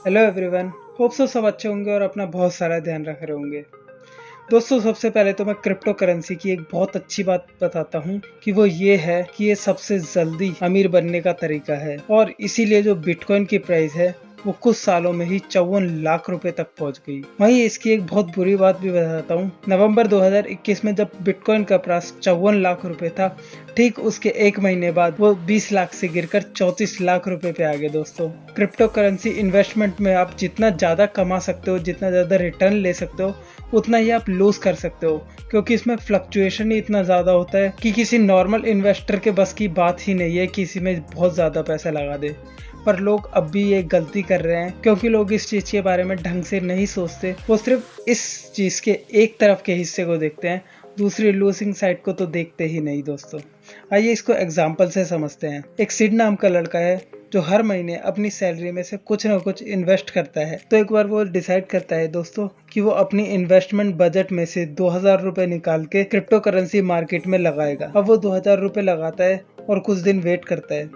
Hello everyone, hope so सब अच्छे होंगे और अपना बहुत सारा ध्यान रख रहे होंगे। दोस्तों, सबसे पहले तो मैं क्रिप्टो करेंसी की एक बहुत अच्छी बात बताता हूँ कि वो ये है कि ये सबसे जल्दी अमीर बनने का तरीका है और इसीलिए जो बिटकॉइन की प्राइस है वो कुछ सालों में ही 54 लाख रुपए तक पहुंच गई। वहीं इसकी एक बहुत बुरी बात भी बताता हूँ। नवंबर 2021 में जब बिटकॉइन का प्राइस 54 लाख रुपए था, ठीक उसके एक महीने बाद वो 20 लाख से गिरकर 34 लाख रुपए पे आ गए। दोस्तों, क्रिप्टो करेंसी इन्वेस्टमेंट में आप जितना ज्यादा कमा सकते हो, जितना ज्यादा रिटर्न ले सकते हो, उतना ही आप लूज कर सकते हो, क्योंकि इसमें फ्लक्चुएशन ही इतना ज्यादा होता है कि किसी नॉर्मल इन्वेस्टर के बस की बात ही नहीं है कि इसी में बहुत ज्यादा पैसा लगा दे। पर लोग अब भी ये गलती कर रहे हैं क्योंकि लोग इस चीज के बारे में ढंग से नहीं सोचते। वो सिर्फ इस चीज के एक तरफ के हिस्से को देखते हैं, दूसरी लूजिंग साइड को तो देखते ही नहीं। दोस्तों, आइए इसको एग्जाम्पल से समझते हैं। एक सिड नाम का लड़का है जो हर महीने अपनी सैलरी में से कुछ ना कुछ इन्वेस्ट करता है। तो एक बार वो डिसाइड करता है दोस्तों कि वो अपनी इन्वेस्टमेंट बजट में से 2000 रुपए निकाल के क्रिप्टो करेंसी मार्केट में लगाएगा। अब वो 2000 रुपए लगाता है और कुछ दिन वेट करता है।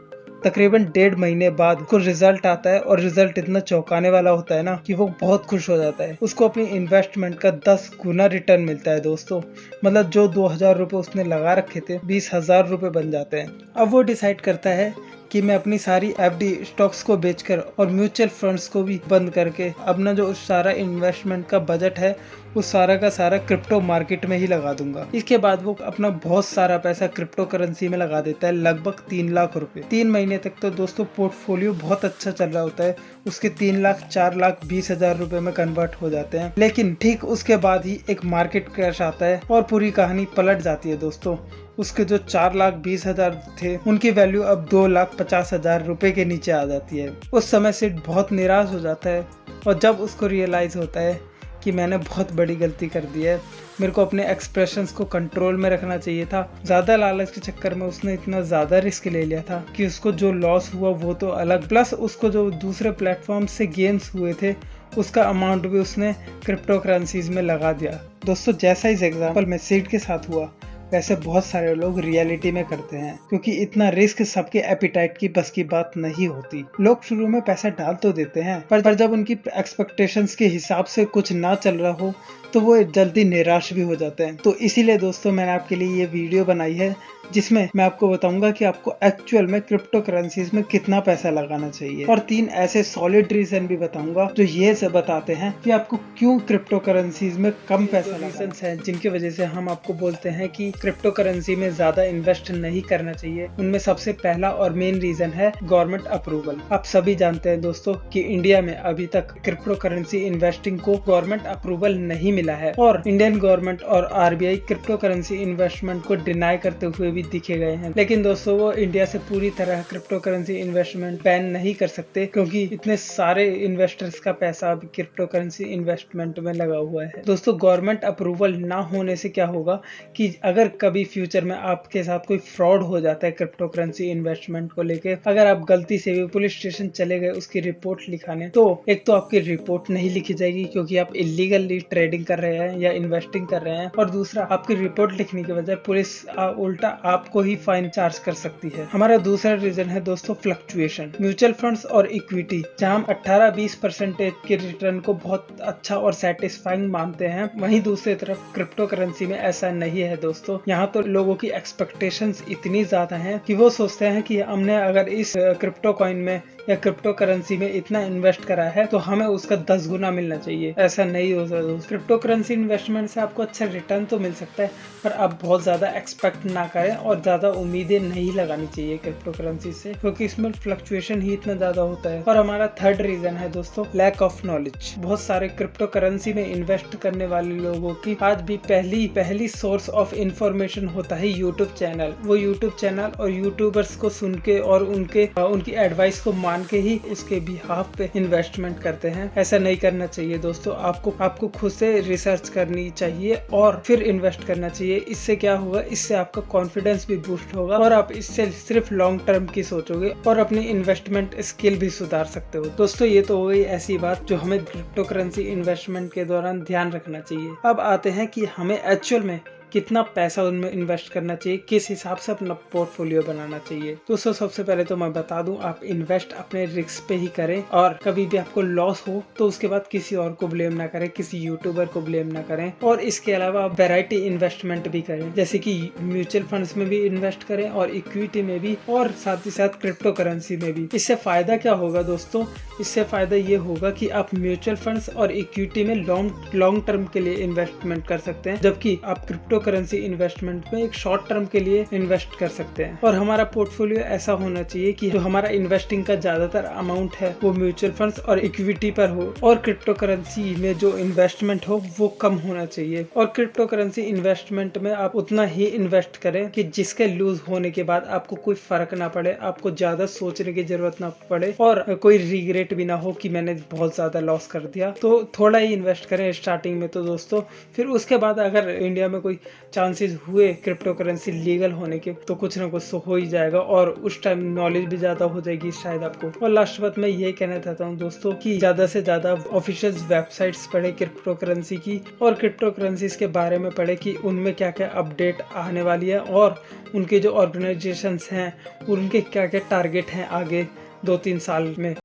तकरीबन 1.5 महीने बाद उसको रिजल्ट आता है और रिजल्ट इतना चौंकाने वाला होता है ना कि वो बहुत खुश हो जाता है। उसको अपनी इन्वेस्टमेंट का 10 गुना रिटर्न मिलता है। दोस्तों, मतलब जो 2000 रुपए उसने लगा रखे थे, 20,000 रुपए बन जाते हैं। अब वो डिसाइड करता है कि मैं अपनी सारी एफडी स्टॉक्स को बेचकर और म्यूचुअल फंड्स को भी बंद करके अपना जो सारा इन्वेस्टमेंट का बजट है वो सारा का सारा क्रिप्टो मार्केट में ही लगा दूंगा। इसके बाद वो अपना बहुत सारा पैसा क्रिप्टो करेंसी में लगा देता है, लगभग 3 लाख रुपए। 3 महीने तक तो दोस्तों पोर्टफोलियो बहुत अच्छा चल रहा होता है। उसके 3 लाख 4 लाख 20,000 रुपए में कन्वर्ट हो जाते हैं। लेकिन ठीक उसके बाद ही एक मार्केट क्रैश आता है और पूरी कहानी पलट जाती है। दोस्तों, उसके जो 4 लाख 20,000 थे उनकी वैल्यू अब 2 लाख 50,000 रुपए के नीचे आ जाती है। उस समय से बहुत निराश हो जाता है और जब उसको रियलाइज होता है कि मैंने बहुत बड़ी गलती कर दी है, मेरे को अपने एक्सप्रेशंस को कंट्रोल में रखना चाहिए था। ज्यादा लालच के चक्कर में उसने इतना ज्यादा रिस्क ले लिया था कि उसको जो लॉस हुआ वो तो अलग, प्लस उसको जो दूसरे प्लेटफॉर्म से गेन्स हुए थे उसका अमाउंट भी उसने क्रिप्टो करेंसीज में लगा दिया। दोस्तों, जैसा इस एग्जाम्पल में सीड के साथ हुआ वैसे बहुत सारे लोग रियलिटी में करते हैं, क्योंकि इतना रिस्क सबके एपिटाइट की बस की बात नहीं होती। लोग शुरू में पैसा डाल तो देते हैं, पर जब उनकी एक्सपेक्टेशंस के हिसाब से कुछ ना चल रहा हो तो वो जल्दी निराश भी हो जाते हैं। तो इसीलिए दोस्तों मैंने आपके लिए ये वीडियो बनाई है जिसमें मैं आपको बताऊंगा कि आपको एक्चुअल में क्रिप्टो करेंसीज में कितना पैसा लगाना चाहिए, और 3 ऐसे सॉलिड रीजन भी बताऊंगा जो ये से बताते हैं कि आपको क्यों क्रिप्टो करेंसीज में कम पैसा रीजन है जिनकी वजह से हम आपको बोलते हैं कि क्रिप्टो करेंसी में ज्यादा इन्वेस्ट नहीं करना चाहिए। उनमें सबसे पहला और मेन रीजन है गवर्नमेंट अप्रूवल। आप सभी जानते हैं दोस्तों कि इंडिया में अभी तक क्रिप्टो करेंसी इन्वेस्टिंग को गवर्नमेंट अप्रूवल नहीं मिला है और इंडियन गवर्नमेंट और आरबीआई क्रिप्टो करेंसी इन्वेस्टमेंट को डिनाई करते हुए भी दिखे गए हैं। लेकिन दोस्तों, वो इंडिया से पूरी तरह क्रिप्टो करेंसी इन्वेस्टमेंट बैन नहीं कर सकते, क्योंकि इतने सारे इन्वेस्टर्स का पैसा अभी क्रिप्टो करेंसी इन्वेस्टमेंट में लगा हुआ है। दोस्तों, गवर्नमेंट अप्रूवल ना होने से क्या होगा कि अगर कभी फ्यूचर में आपके साथ कोई फ्रॉड हो जाता है क्रिप्टो करेंसी इन्वेस्टमेंट को लेके, अगर आप गलती से भी पुलिस स्टेशन चले गए उसकी रिपोर्ट लिखाने, तो एक तो आपकी रिपोर्ट नहीं लिखी जाएगी क्योंकि आप इलीगली ट्रेडिंग कर रहे हैं या इन्वेस्टिंग कर रहे हैं, और दूसरा आपकी रिपोर्ट लिखने के बजाय पुलिस उल्टा आपको ही फाइन चार्ज कर सकती है। हमारा दूसरा रीजन है दोस्तों फ्लक्चुएशन। म्यूचुअल फंड्स और इक्विटी, जहां हम 18-20% के रिटर्न को बहुत अच्छा और सेटिस्फाइंग मानते हैं, वहीं दूसरी तरफ क्रिप्टो करेंसी में ऐसा नहीं है। दोस्तों, यहाँ तो लोगों की एक्सपेक्टेशंस इतनी ज्यादा हैं कि वो सोचते हैं कि हमने अगर इस क्रिप्टो कॉइन में या क्रिप्टो करेंसी में इतना इन्वेस्ट करा है तो हमें उसका 10 गुना मिलना चाहिए। ऐसा नहीं हो सकता। क्रिप्टो करेंसी इन्वेस्टमेंट से आपको अच्छा रिटर्न तो मिल सकता है, पर आप बहुत ज्यादा एक्सपेक्ट ना करें और ज्यादा उम्मीदें नहीं लगानी चाहिए क्रिप्टो करेंसी से, क्योंकि इसमें फ्लक्चुएशन ही इतना ज्यादा होता है। और हमारा थर्ड रीजन है दोस्तों लैक ऑफ नॉलेज। बहुत सारे क्रिप्टो करेंसी में इन्वेस्ट करने वाले लोगों की आज भी पहली सोर्स ऑफ इंफॉर्मेशन होता है यूट्यूब चैनल। वो यूट्यूब चैनल और यूट्यूबर्स को सुन के और उनकी एडवाइस को मान के ही उसके बिहाफ पे इन्वेस्टमेंट करते हैं। ऐसा नहीं करना चाहिए दोस्तों। आपको खुद से रिसर्च करनी चाहिए और फिर इन्वेस्ट करना चाहिए। इससे क्या होगा, इससे आपका कॉन्फिडेंस भी बूस्ट होगा और आप इससे सिर्फ लॉन्ग टर्म की सोचोगे और अपनी इन्वेस्टमेंट स्किल भी सुधार सकते हो। दोस्तों, ये तो हो गई ऐसी बात जो हमें क्रिप्टो करेंसी इन्वेस्टमेंट के दौरान ध्यान रखना चाहिए। अब आते हैं कि हमें एक्चुअल में कितना पैसा उनमें इन्वेस्ट करना चाहिए, किस हिसाब से अपना पोर्टफोलियो बनाना चाहिए। दोस्तों सबसे पहले तो मैं बता दूं, आप इन्वेस्ट अपने रिस्क पे ही करें और कभी भी आपको लॉस हो तो उसके बाद किसी और को ब्लेम ना करें, किसी यूट्यूबर को ब्लेम ना करें। और इसके अलावा आप वैरायटी इन्वेस्टमेंट भी करें, जैसे कि म्यूचुअल फंड्स में भी इन्वेस्ट करें और इक्विटी में भी और साथ ही साथ क्रिप्टो करेंसी में भी। इससे फायदा क्या होगा दोस्तों, इससे फायदा ये होगा कि आप म्यूचुअल फंड्स और इक्विटी में लॉन्ग टर्म के लिए इन्वेस्टमेंट कर सकते हैं, जबकि आप क्रिप्टो करेंसी इन्वेस्टमेंट में एक शॉर्ट टर्म के लिए इन्वेस्ट कर सकते हैं। और हमारा पोर्टफोलियो ऐसा होना चाहिए कि जो हमारा इन्वेस्टिंग का ज्यादातर अमाउंट है वो म्यूचुअल फंड्स और इक्विटी पर हो और क्रिप्टो करेंसी में जो इन्वेस्टमेंट हो वो कम होना चाहिए। और क्रिप्टो करेंसी इन्वेस्टमेंट में आप उतना ही इन्वेस्ट करें कि जिसके लूज होने के बाद आपको कोई फर्क ना पड़े, आपको ज्यादा सोचने की जरूरत ना पड़े और कोई रिग्रेट भी ना हो कि मैंने बहुत ज्यादा लॉस कर दिया। तो थोड़ा ही इन्वेस्ट करें स्टार्टिंग में तो दोस्तों, फिर उसके बाद अगर इंडिया में कोई चांसेस हुए क्रिप्टो करेंसी लीगल होने के तो कुछ ना कुछ तो हो ही जाएगा और उस टाइम नॉलेज भी ज्यादा हो जाएगी शायद आपको। और लास्ट बात मैं ये कहना चाहता हूँ दोस्तों कि ज्यादा से ज्यादा ऑफिशियल वेबसाइट्स पढ़े क्रिप्टो करेंसी की और क्रिप्टो करेंसीज के बारे में पढ़े कि उनमें क्या क्या अपडेट आने वाली है और उनके जो ऑर्गेनाइजेशंस हैं उनके क्या क्या टारगेट हैं आगे 2-3 साल में।